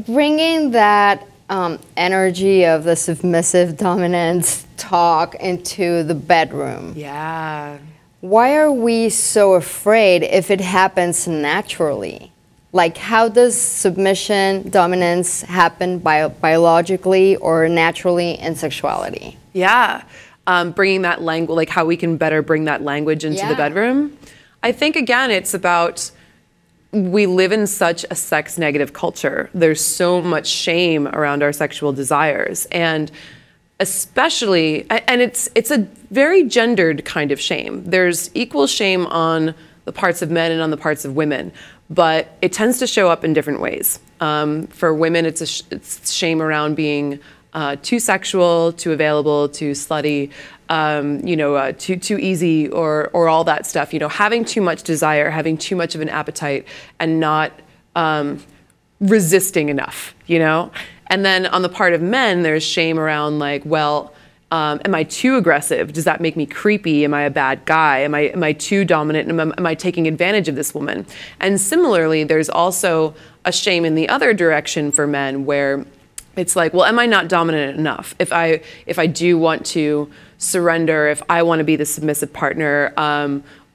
Bringing that energy of the submissive dominance talk into the bedroom. Yeah. Why are we so afraid if it happens naturally? Like, how does submission, dominance happen biologically or naturally in sexuality? Yeah. Bringing that language, like how we can better bring that language into the bedroom. I think, again, it's about, we live in such a sex negative culture. There's so much shame around our sexual desires. And especially, and it's a very gendered kind of shame. There's equal shame on the parts of men and on the parts of women, but it tends to show up in different ways. For women, it's shame around being too sexual, too available, too slutty, too easy, or all that stuff. Having too much desire, having too much of an appetite, and not resisting enough. And then on the part of men, there's shame around like, well, am I too aggressive? Does that make me creepy? Am I a bad guy? Am I too dominant? Am I taking advantage of this woman? And similarly, there's also a shame in the other direction for men where it's like, well, am I not dominant enough? If I do want to surrender, if I want to be the submissive partner,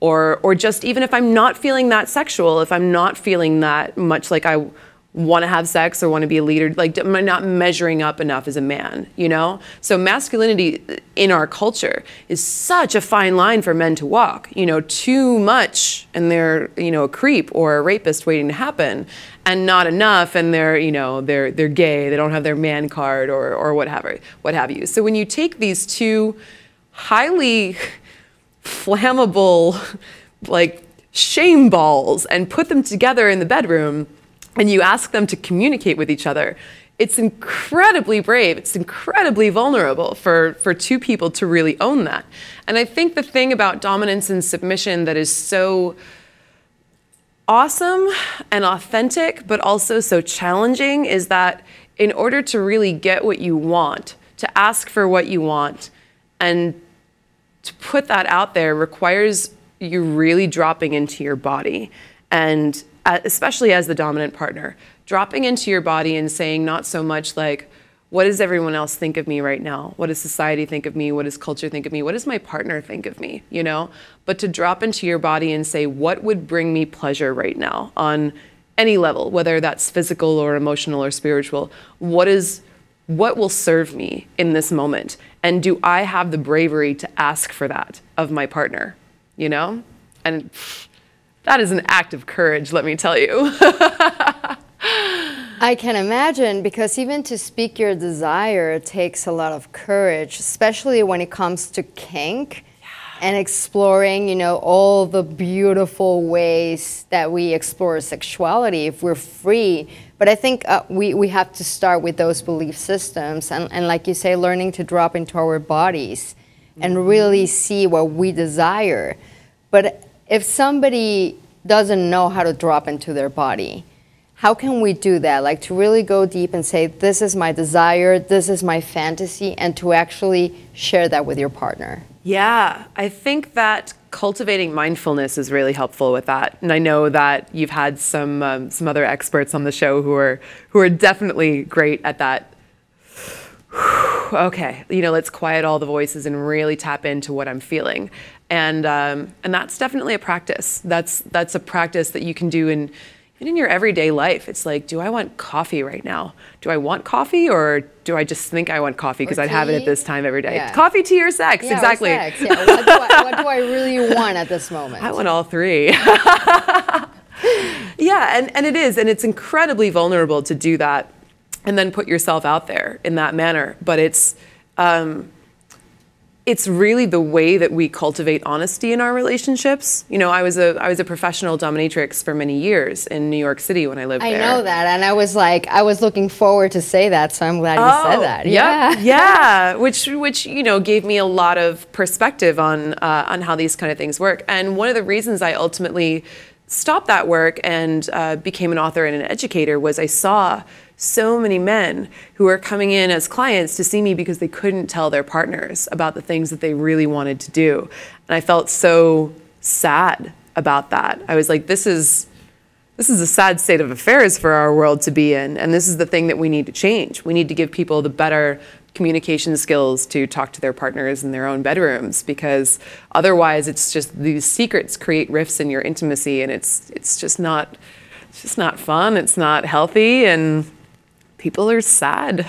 or just even if I'm not feeling that sexual, if I'm not feeling that much like I want to have sex or want to be a leader, like, am I not measuring up enough as a man, So masculinity in our culture is such a fine line for men to walk, too much and they're, a creep or a rapist waiting to happen, and not enough and they're gay, they don't have their man card or what have you. So when you take these two highly flammable, like, shame balls and put them together in the bedroom, and you ask them to communicate with each other, it's incredibly brave, it's incredibly vulnerable for two people to really own that. And I think the thing about dominance and submission that is so awesome and authentic, but also so challenging, is that in order to really get what you want, to ask for what you want, and to put that out there requires you really dropping into your body. And especially as the dominant partner, dropping into your body and saying not so much like, what does everyone else think of me right now? What does society think of me? What does culture think of me? What does my partner think of me? But to drop into your body and say, what would bring me pleasure right now on any level, whether that's physical or emotional or spiritual? What will serve me in this moment? And do I have the bravery to ask for that of my partner? And that is an act of courage, let me tell you. I can imagine, because even to speak your desire takes a lot of courage, especially when it comes to kink and exploring, all the beautiful ways that we explore sexuality if we're free. But I think we have to start with those belief systems and like you say, learning to drop into our bodies and really see what we desire. But if somebody doesn't know how to drop into their body, how can we do that? Like, to really go deep and say, this is my desire, this is my fantasy, and to actually share that with your partner. Yeah, I think that cultivating mindfulness is really helpful with that. And I know that you've had some other experts on the show who are definitely great at that. Okay, let's quiet all the voices and really tap into what I'm feeling. And that's definitely a practice. That's a practice that you can do in your everyday life. It's like, do I want coffee right now? Do I want coffee, or do I just think I want coffee because I'd have it at this time every day? Yeah. Coffee, tea, or sex? Yeah, exactly. Or sex. Yeah. What do I really want at this moment? I want all three. Yeah, and it is, and it's incredibly vulnerable to do that and then put yourself out there in that manner. But it's really the way that we cultivate honesty in our relationships. I was a professional dominatrix for many years in New York City when I lived there. I know that, and I was looking forward to say that, so I'm glad you said that. Yeah, yeah, which gave me a lot of perspective on how these kind of things work. And one of the reasons I ultimately stopped that work and became an author and an educator was I saw so many men who are coming in as clients to see me because they couldn't tell their partners about the things that they really wanted to do. And I felt so sad about that. I was like, this is This is a sad state of affairs for our world to be in, and this is the thing that we need to change. We need to give people the better communication skills to talk to their partners in their own bedrooms, because otherwise it's just these secrets create rifts in your intimacy, and it's just not fun, it's not healthy, and people are sad.